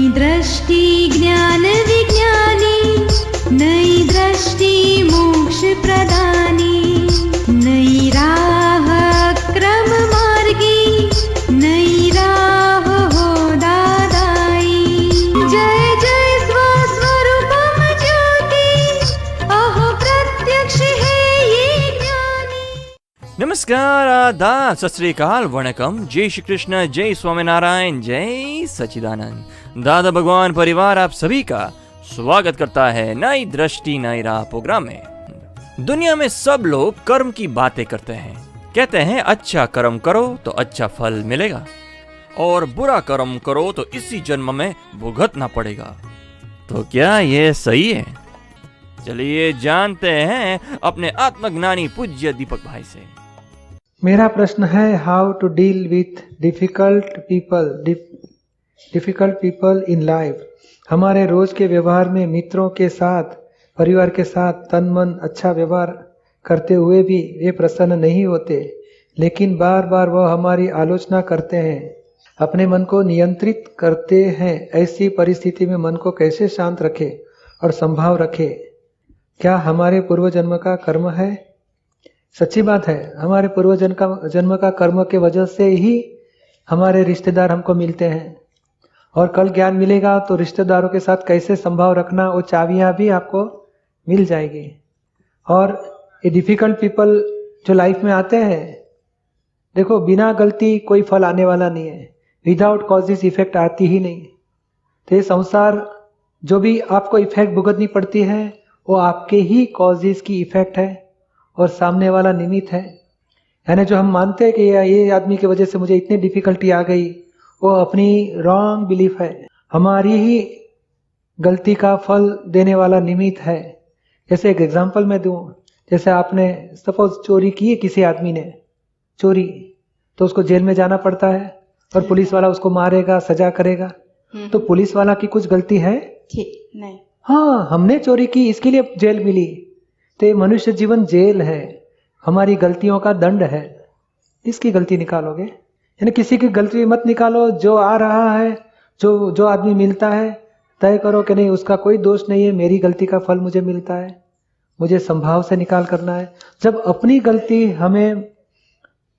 दृष्टि ज्ञान विज्ञानी, नई दृष्टि मोक्ष प्रदानी, नई राह क्रम मार्गी, नई राह हो दादाई। जय जय स्वस्वरूपम ज्योति, अहो प्रत्यक्ष है ये ज्ञानी। नमस्कार, आदाब, सत श्री अकाल, वणकम, जय श्री कृष्ण, जय स्वामीनारायण, जय सच्चिदानंद। दादा भगवान परिवार आप सभी का स्वागत करता है नई दृष्टि नई राह प्रोग्राम में। दुनिया में सब लोग कर्म की बातें करते हैं, कहते हैं अच्छा कर्म करो तो अच्छा फल मिलेगा और बुरा कर्म करो तो इसी जन्म में भुगतना पड़ेगा। तो क्या ये सही है? चलिए जानते हैं अपने आत्मज्ञानी पूज्य दीपक भाई से। मेरा प्रश्न है, how to deal with difficult people in life. हमारे रोज के व्यवहार में मित्रों के साथ, परिवार के साथ तन मन अच्छा व्यवहार करते हुए भी वे प्रसन्न नहीं होते, लेकिन बार बार वह हमारी आलोचना करते हैं, अपने मन को नियंत्रित करते हैं। ऐसी परिस्थिति में मन को कैसे शांत रखे और संभाव रखे? क्या हमारे पूर्व जन्म का कर्म है? सच्ची बात है, हमारे पूर्व जन्म का कर्म के वजह से ही हमारे रिश्तेदार हमको मिलते हैं, और कल ज्ञान मिलेगा तो रिश्तेदारों के साथ कैसे संभाव रखना, वो चाबियां भी आपको मिल जाएगी। और ये डिफिकल्ट पीपल जो लाइफ में आते हैं, देखो बिना गलती कोई फल आने वाला नहीं है, विदाउट कॉजेस इफेक्ट आती ही नहीं। तो ये संसार जो भी आपको इफेक्ट भुगतनी पड़ती है वो आपके ही कॉजेस की इफेक्ट है और सामने वाला निमित्त है। यानी जो हम मानते हैं कि ये आदमी की वजह से मुझे इतनी डिफिकल्टी आ गई, वो अपनी रॉन्ग बिलीफ है, हमारी ही गलती का फल देने वाला निमित्त है। जैसे एक एग्जांपल मैं दूं, जैसे आपने सपोज चोरी की है, किसी आदमी ने चोरी, तो उसको जेल में जाना पड़ता है और पुलिस वाला उसको मारेगा, सजा करेगा। तो पुलिस वाला की कुछ गलती है? नहीं। हाँ, हमने चोरी की, इसके लिए जेल मिली। तो ये मनुष्य जीवन जेल है, हमारी गलतियों का दंड है। इसकी गलती निकालोगे, यानी किसी की गलती मत निकालो। जो आ रहा है, जो आदमी मिलता है, तय करो कि नहीं उसका कोई दोष नहीं है, मेरी गलती का फल मुझे मिलता है, मुझे संभाव से निकाल करना है। जब अपनी गलती हमें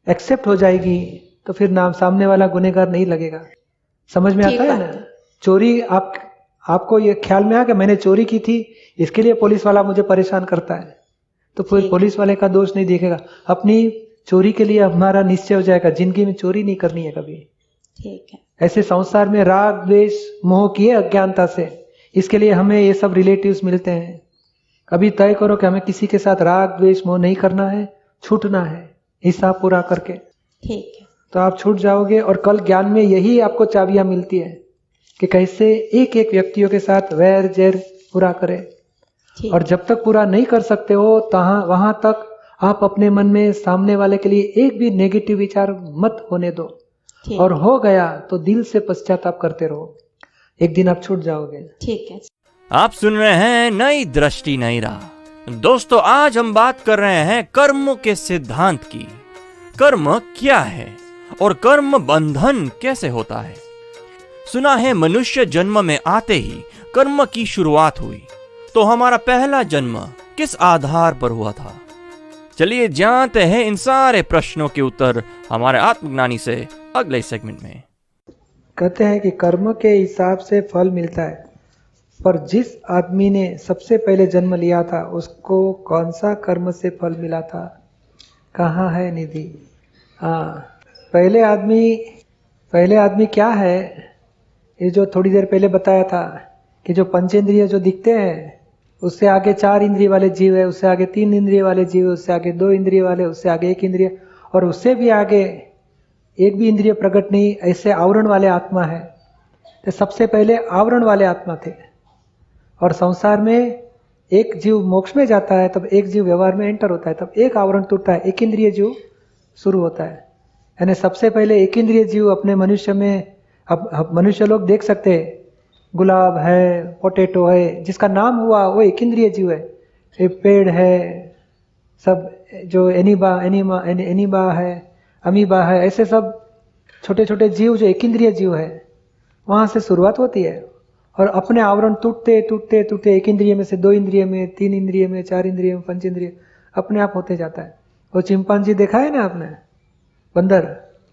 एक्सेप्ट हो जाएगी तो फिर नाम सामने वाला गुनहगार नहीं लगेगा। समझ में आता है ना? चोरी आपको ये ख्याल में आ कि मैंने चोरी की थी, इसके लिए पुलिस वाला मुझे परेशान करता है, तो फिर पुलिस वाले का दोष नहीं देखेगा। अपनी चोरी के लिए हमारा निश्चय हो जाएगा, जिंदगी में चोरी नहीं करनी है कभी। ठीक है। ऐसे संसार में राग द्वेष मोह की है अज्ञानता से, इसके लिए हमें ये सब रिलेटिव्स मिलते हैं। अभी तय करो कि हमें किसी के साथ राग द्वेष मोह नहीं करना है, छूटना है हिसाब पूरा करके। ठीक है। तो आप छूट जाओगे और कल ज्ञान में यही आपको चाबियां मिलती है कि कैसे एक एक व्यक्तियों के साथ वैर जैर पूरा करें। और जब तक पूरा नहीं कर सकते हो वहां तक आप अपने मन में सामने वाले के लिए एक भी नेगेटिव विचार मत होने दो, और हो गया तो दिल से पश्चाताप करते रहो, एक दिन आप छूट जाओगे। ठीक है। आप सुन रहे हैं नई दृष्टि नई राह। दोस्तों, आज हम बात कर रहे हैं कर्म के सिद्धांत की। कर्म क्या है और कर्म बंधन कैसे होता है? सुना है मनुष्य जन्म में आते ही कर्म की शुरुआत हुई, तो हमारा पहला जन्म किस आधार पर हुआ था? चलिए जानते हैं इन सारे प्रश्नों के उत्तर हमारे आत्मज्ञानी से अगले सेगमेंट में। कहते हैं कि कर्म के हिसाब से फल मिलता है, पर जिस आदमी ने सबसे पहले जन्म लिया था उसको कौन सा कर्म से फल मिला था? कहाँ है निधि? हाँ, पहले आदमी क्या है? ये जो थोड़ी देर पहले बताया था कि जो पंचेंद्रिय जो दिखते हैं, उससे आगे 4 इंद्रिय वाले जीव है, उससे आगे 3 इंद्रिय वाले जीव है, उससे आगे 2 इंद्रिय वाले, उससे आगे 1 इंद्रिय, और उससे भी आगे एक भी इंद्रिय प्रकट नहीं, ऐसे आवरण वाले आत्मा है। तो सबसे पहले आवरण वाले आत्मा थे, और संसार में एक जीव मोक्ष में जाता है तब एक जीव व्यवहार में एंटर होता है, तब एक आवरण टूटता है, एक इंद्रिय जीव शुरू होता है। यानी सबसे पहले एक इंद्रिय जीव अपने मनुष्य में, अब मनुष्य लोग देख सकते हैं, गुलाब है, पोटैटो है, जिसका नाम हुआ वो एक इंद्रिय जीव है। एक पेड़ है, सब जो एनीबा है, अमीबा है, ऐसे सब छोटे छोटे जीव जो एक इंद्रिय जीव है, वहाँ से शुरुआत होती है। और अपने आवरण टूटते टूटते टूटते, एक इंद्रिय में से 2 इंद्रिय में, 3 इंद्रिय में, 4 इंद्रिय में, 5 इंद्रिय, अपने आप होते जाता है। वो चिंपांजी देखा है ना आपने, बंदर,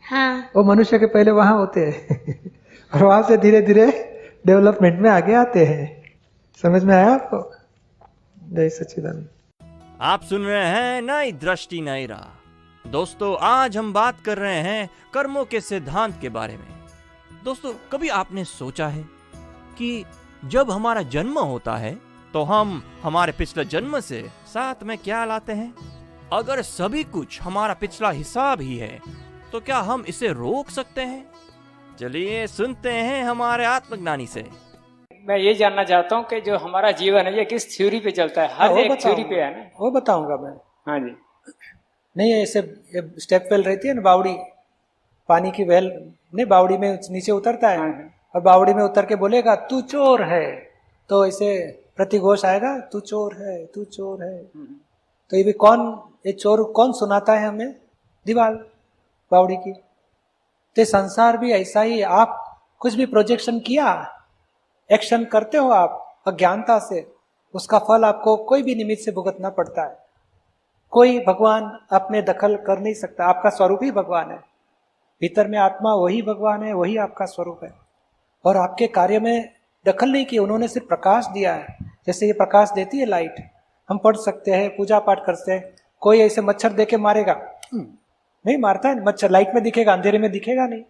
हाँ। वो मनुष्य के पहले वहां होते हैं और वहां से धीरे धीरे डेवलपमेंट में आगे आते हैं। समझ में आया आपको? जय सच्चिदानंद। आप सुन रहे हैं नई दृष्टि नई राह। दोस्तों, आज हम बात कर रहे हैं कर्मों के सिद्धांत के बारे में। दोस्तों, कभी आपने सोचा है कि जब हमारा जन्म होता है तो हम हमारे पिछले जन्म से साथ में क्या लाते हैं? अगर सभी कुछ हमारा पिछला हिसाब ही है तो क्या हम इसे रोक सकते हैं? चलिए सुनते हैं हमारे आत्मज्ञानी से। मैं ये जानना चाहता हूँ कि जो हमारा जीवन है ये किस थ्योरी पे चलता है? हर एक थ्योरी पे है ना? वो बताऊंगा मैं। हाँ जी। नहीं, ऐसे स्टेप वेल रहती है ना, बावड़ी, पानी की वेल नहीं, बावड़ी में नीचे उतरता है और बावड़ी में उतर के बोलेगा तू चोर है, तो ऐसे प्रतिघोष आएगा, तू चोर है, तू चोर है। तो ये भी ये चोर कौन सुनाता है हमें? दीवार, बावड़ी की। तो संसार भी ऐसा ही, आप कुछ भी प्रोजेक्शन किया, एक्शन करते हो आप अज्ञानता से, उसका फल आपको कोई भी निमित्त से भुगतना पड़ता है। कोई भगवान अपने दखल कर नहीं सकता, आपका स्वरूप ही भगवान है। भीतर में आत्मा वही भगवान है, वही आपका स्वरूप है। और आपके कार्य में दखल नहीं किया, उन्होंने सिर्फ प्रकाश दिया है। जैसे ये प्रकाश देती है लाइट, हम पढ़ सकते हैं, पूजा पाठ करते हैं। कोई ऐसे मच्छर देके मारेगा नहीं, मारता है मच्छर, लाइट में दिखेगा, अंधेरे में दिखेगा नहीं।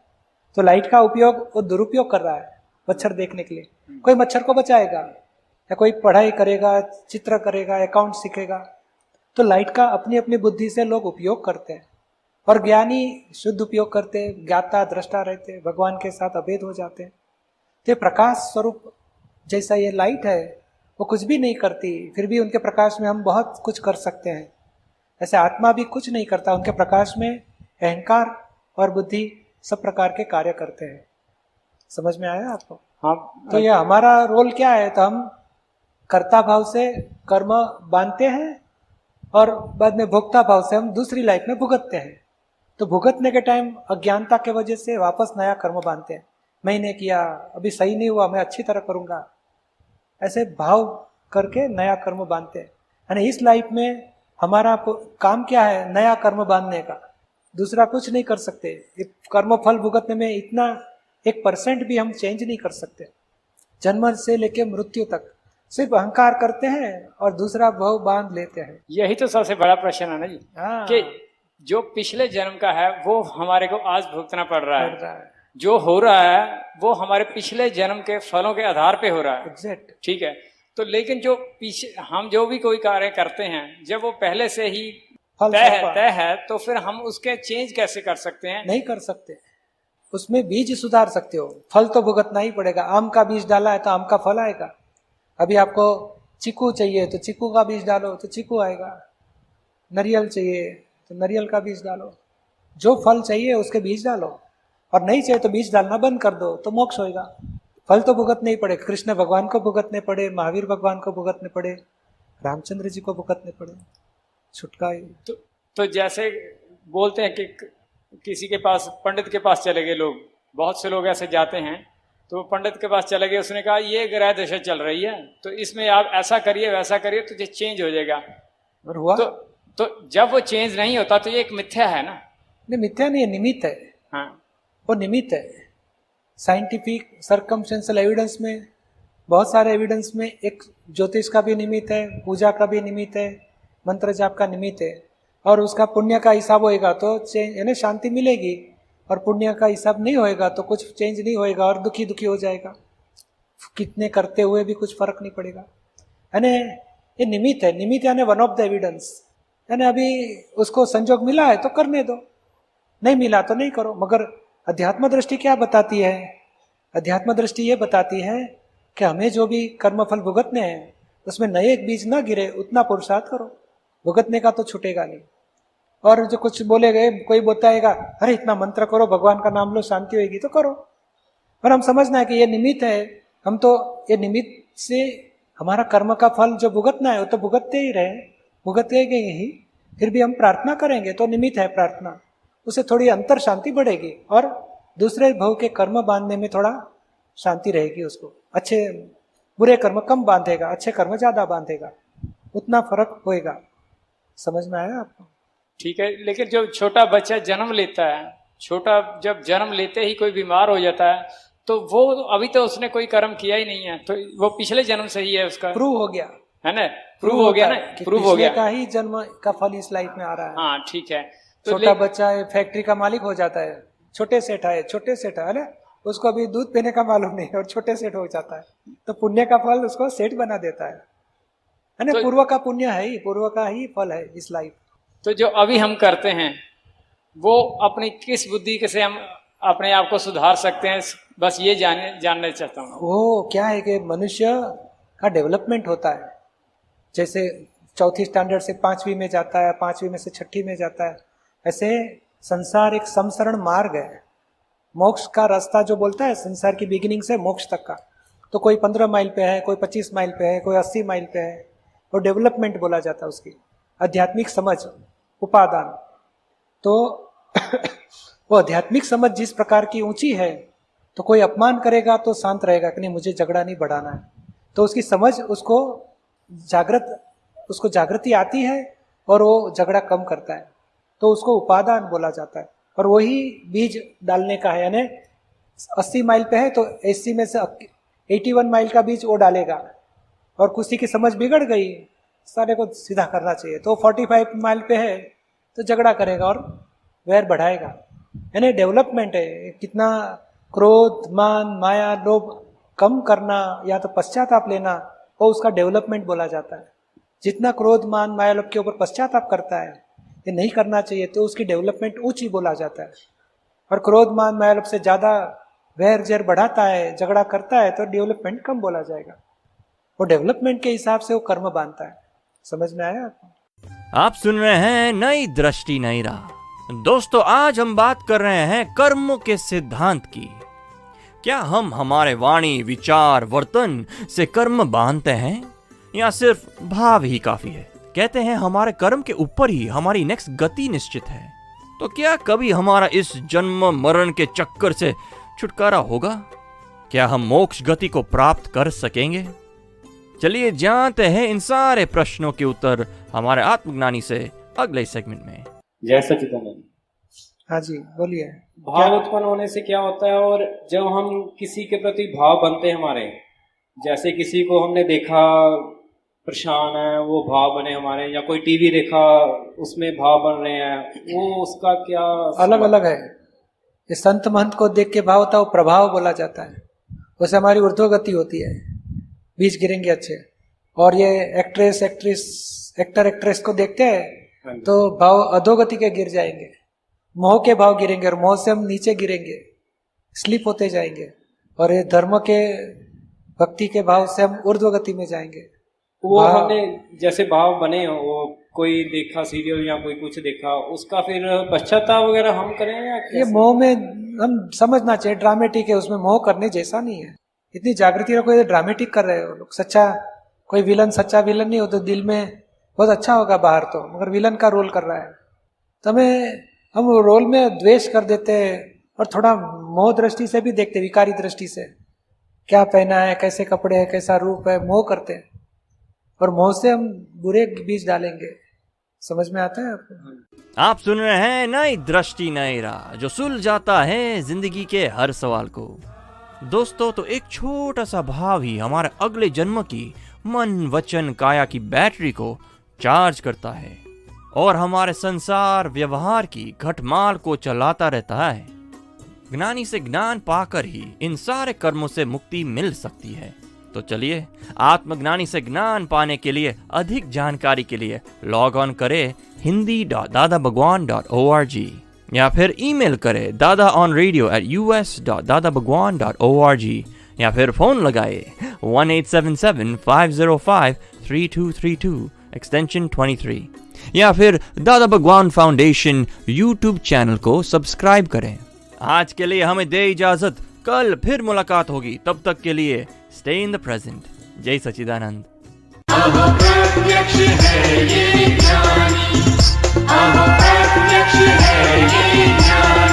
तो लाइट का उपयोग वो दुरुपयोग कर रहा है मच्छर देखने के लिए। कोई मच्छर को बचाएगा, या कोई पढ़ाई करेगा, चित्र करेगा, अकाउंट सीखेगा। तो लाइट का अपनी अपनी बुद्धि से लोग उपयोग करते हैं, और ज्ञानी शुद्ध उपयोग करते हैं, ज्ञाता दृष्टा रहते हैं, भगवान के साथ अभेद हो जाते हैं। तो प्रकाश स्वरूप जैसा ये लाइट है, वो कुछ भी नहीं करती, फिर भी उनके प्रकाश में हम बहुत कुछ कर सकते हैं। ऐसे आत्मा भी कुछ नहीं करता, उनके प्रकाश में अहंकार और बुद्धि सब प्रकार के कार्य करते हैं। समझ में आया आपको? हाँ। तो ये हमारा रोल क्या है? तो हम कर्ता भाव से कर्म बांधते हैं और बाद में भोक्ता भाव से हम दूसरी लाइफ में भुगतते हैं। तो भुगतने के टाइम अज्ञानता के वजह से वापस नया कर्म बांधते हैं। मैंने किया, अभी सही नहीं हुआ, मैं अच्छी तरह करूंगा, ऐसे भाव करके नया कर्म बांधते हैं। यानी इस लाइफ में हमारा काम क्या है? नया कर्म बांधने का, दूसरा कुछ नहीं कर सकते। कर्म फल भुगतने में इतना 1% भी हम चेंज नहीं कर सकते। जन्म से लेके मृत्यु तक सिर्फ अहंकार करते हैं और दूसरा भाव बांध लेते हैं। यही तो सबसे बड़ा प्रश्न है ना जी, हाँ। कि जो पिछले जन्म का है वो हमारे को आज भुगतना पड़ रहा है। जो हो रहा है वो हमारे पिछले जन्म के फलों के आधार पे हो रहा है। एग्जैक्ट। ठीक है। तो लेकिन जो पीछे हम जो भी कोई कार्य करते हैं, जब वो पहले से ही तय है, तो फिर हम उसके चेंज कैसे कर सकते हैं? नहीं कर सकते। उसमें बीज सुधार सकते हो, फल तो भुगतना ही पड़ेगा। आम का बीज डाला है तो आम का फल आएगा। अभी आपको चीकू चाहिए तो चीकू का बीज डालो तो चीकू आएगा। नारियल चाहिए तो नारियल का बीज डालो। जो फल चाहिए उसके बीज डालो, और नहीं चाहिए तो बीज डालना बंद कर दो, तो मोक्ष होएगा। फल तो भुगतने ही पड़े। कृष्ण भगवान को भुगतने पड़े, महावीर भगवान को भुगतने पड़े, रामचंद्र जी को भुगतने पड़े, छुटका ही। तो जैसे बोलते हैं कि किसी के पास, पंडित के पास चले गए लोग, बहुत से लोग ऐसे जाते हैं, तो पंडित के पास चले गए, उसने कहा ये ग्रह दशा चल रही है तो इसमें आप ऐसा करिए वैसा करिए तो ये चेंज हो जाएगा। और हुआ? तो जब वो चेंज नहीं होता तो ये एक मिथ्या है ना? नहीं, मिथ्या नहीं है, निमित्त है। हाँ, वो निमित्त है। साइंटिफिक सर्कमस्टेंशियल एविडेंस में, बहुत सारे एविडेंस में एक ज्योतिष का भी निमित्त है, पूजा का भी निमित्त है, मंत्र जाप का निमित्त है, और उसका पुण्य का हिसाब होएगा तो चेंज, यानी शांति मिलेगी, और पुण्य का हिसाब नहीं होएगा तो कुछ चेंज नहीं होएगा और दुखी दुखी हो जाएगा। कितने करते हुए भी कुछ फर्क नहीं पड़ेगा। यानी ये निमित्त है। निमित्त यानी वन ऑफ द एविडेंस। यानी अभी उसको संजोग मिला है तो करने दो, नहीं मिला तो नहीं करो। मगर अध्यात्म दृष्टि क्या बताती है? अध्यात्म दृष्टि ये बताती है कि हमें जो भी कर्मफल भुगतने हैं उसमें नए एक बीज ना गिरे, उतना पुरुषार्थ करो। भुगतने का तो छूटेगा नहीं। और जो कुछ बोले गए, कोई बताएगा अरे इतना मंत्र करो, भगवान का नाम लो, शांति होगी, तो करो। पर हम समझना है कि ये निमित्त है। हम तो ये निमित्त से हमारा कर्म का फल जो भुगतना है वो तो भुगतते ही रहे, भुगतेंगे ही। फिर भी हम प्रार्थना करेंगे तो निमित्त है प्रार्थना, उससे थोड़ी अंतर शांति बढ़ेगी और दूसरे भाव के कर्म बांधने में थोड़ा शांति रहेगी उसको। अच्छे बुरे कर्म कम बांधेगा, अच्छे कर्म ज्यादा बांधेगा, उतना फर्क होएगा। समझ में आया आपको? ठीक है, लेकिन जो छोटा बच्चा जन्म लेता है, छोटा जब जन्म लेते ही कोई बीमार हो जाता है, तो वो अभी तो उसने कोई कर्म किया ही नहीं है, तो वो पिछले जन्म से ही है उसका। प्रूव हो गया है ना, प्रूव हो गया ना, प्रूव हो गया का ही जन्म का फल इस लाइफ में आ रहा है। हाँ ठीक है। तो छोटा बच्चा फैक्ट्री का मालिक हो जाता है, छोटे सेठ है ना, उसको अभी दूध पीने का मालूम नहीं और छोटे सेठ हो जाता है, तो पुण्य का फल उसको सेठ बना देता है ना। तो पूर्व का पुण्य है ही, पूर्व का ही फल है इस लाइफ। तो जो अभी हम करते हैं वो अपनी किस बुद्धि से हम अपने आप को सुधार सकते हैं, बस ये जानना चाहता हूँ। वो क्या है कि मनुष्य का डेवलपमेंट होता है, जैसे चौथी स्टैंडर्ड से 5वीं में जाता है, 5वीं में से 6ठी में जाता है, ऐसे संसार एक समसरण मार्ग है। मोक्ष का रास्ता जो बोलता है संसार की बिगिनिंग से मोक्ष तक का, तो कोई 15 माइल पे है, कोई 25 माइल पे है, कोई 80 माइल पे है, वो डेवलपमेंट बोला जाता है उसकी। आध्यात्मिक समझ, उपादान, तो वो आध्यात्मिक समझ जिस प्रकार की ऊंची है, तो कोई अपमान करेगा तो शांत रहेगा कि नहीं मुझे झगड़ा नहीं बढ़ाना है, तो उसकी समझ उसको जागृति आती है और वो झगड़ा कम करता है, तो उसको उपादान बोला जाता है। और वही बीज डालने का है, यानी 80 माइल पे है तो 80 में से 81 माइल का बीज वो डालेगा, और किसी की समझ बिगड़ गई, सारे को सीधा करना चाहिए, तो 45 माइल पे है तो झगड़ा करेगा और वैर बढ़ाएगा। यानी डेवलपमेंट है, कितना क्रोध, मान, माया, लोभ कम करना या तो पश्चाताप लेना, वो उसका डेवलपमेंट बोला जाता है। जितना क्रोध, मान, माया, लोभ के ऊपर पश्चाताप करता है, ये नहीं करना चाहिए, तो उसकी डेवलपमेंट ऊंची बोला जाता है। और क्रोध, मान, माया, लोभ से ज्यादा वैर जैर बढ़ाता है, झगड़ा करता है, तो डेवलपमेंट कम बोला जाएगा। वो डेवलपमेंट के हिसाब से वो कर्म बांधता है। समझ में आया आपको? आप सुन रहे हैं नई दृष्टि नई राह। दोस्तों, आज हम बात कर रहे हैं कर्मों के सिद्धांत की। क्या हम हमारे वाणी, विचार, वर्तन से कर्म बांधते हैं या सिर्फ भाव ही काफी है? कहते हैं हमारे कर्म के ऊपर ही हमारी नेक्स्ट गति निश्चित है। तो क्या कभी हमारा इस जन्म मरण के चक्कर से छुटकारा होगा? क्या हम मोक्ष गति को प्राप्त कर सकेंगे? चलिए जानते हैं इन सारे प्रश्नों के उत्तर हमारे आत्मज्ञानी से अगले सेगमेंट में। जय सच्चिदानंद। हाँ जी, बोलिए। भाव उत्पन्न होने से क्या होता है, और जब हम किसी के प्रति भाव बनते हैं हमारे, जैसे किसी को हमने देखा परेशान है, वो भाव बने हमारे, या कोई टीवी देखा उसमें भाव बन रहे हैं, वो उसका क्या अलग अलग है। ये संत महंत को देख के भाव होता है, वो प्रभाव बोला जाता है, उससे हमारी ऊर्ध्वगति होती है, बीज गिरेंगे अच्छे। और ये एक्टर एक्ट्रेस को देखते हैं तो भाव अधोगति के गिर जाएंगे, मोह के भाव गिरेंगे, और मोह से हम नीचे गिरेंगे, स्लिप होते जाएंगे। और ये धर्म के, भक्ति के भाव से हम ऊर्ध्वगति में जाएंगे। वो हमने जैसे भाव बने हो, वो कोई देखा सीरियल या कोई कुछ देखा, उसका फिर पश्चाताप वगैरह हम करें या ये मोह में हम समझना चाहिए, ड्रामेटिक है, उसमें मोह करने जैसा नहीं है। इतनी जागृति रखो, ये ड्रामेटिक कर रहे हो लोग। सच्चा कोई विलन सच्चा विलन नहीं हो तो दिल में बहुत अच्छा होगा बाहर तो, मगर विलन का रोल कर रहा है तो हम रोल में द्वेष कर देते हैं, और थोड़ा मोह दृष्टि से भी देखते, विकारी दृष्टि से, क्या पहना है, कैसे कपड़े है, कैसा रूप है, मोह करते हैं, और मोह से हम बुरे बीज डालेंगे। समझ में आता है आपको? आप सुन रहे हैं नई दृष्टि नई राह, जो सुलझाता है जिंदगी के हर सवाल को। दोस्तों, तो एक छोटा सा भाव ही हमारे अगले जन्म की मन, वचन, काया की बैटरी को चार्ज करता है और हमारे संसार व्यवहार की घटमाल को चलाता रहता है। ज्ञानी से ज्ञान पाकर ही इन सारे कर्मों से मुक्ति मिल सकती है। तो चलिए, आत्मज्ञानी से ज्ञान पाने के लिए अधिक जानकारी के लिए लॉग ऑन करें hindi.dadabhagwan.org या फिर ईमेल करें dadaonradio@us.dadabhagwan.org या फिर फोन लगाए 1877-505-3232 एक्सटेंशन 23 या फिर दादा भगवान फाउंडेशन यूट्यूब चैनल को सब्सक्राइब करें। आज के लिए हमें दे इजाजत, कल फिर मुलाकात होगी, तब तक के लिए स्टे इन द प्रेजेंट। जय सच्चिदानंद। प्रत्यक्ष है ये ज्ञानी, प्रत्यक्ष है ये ज्ञानी।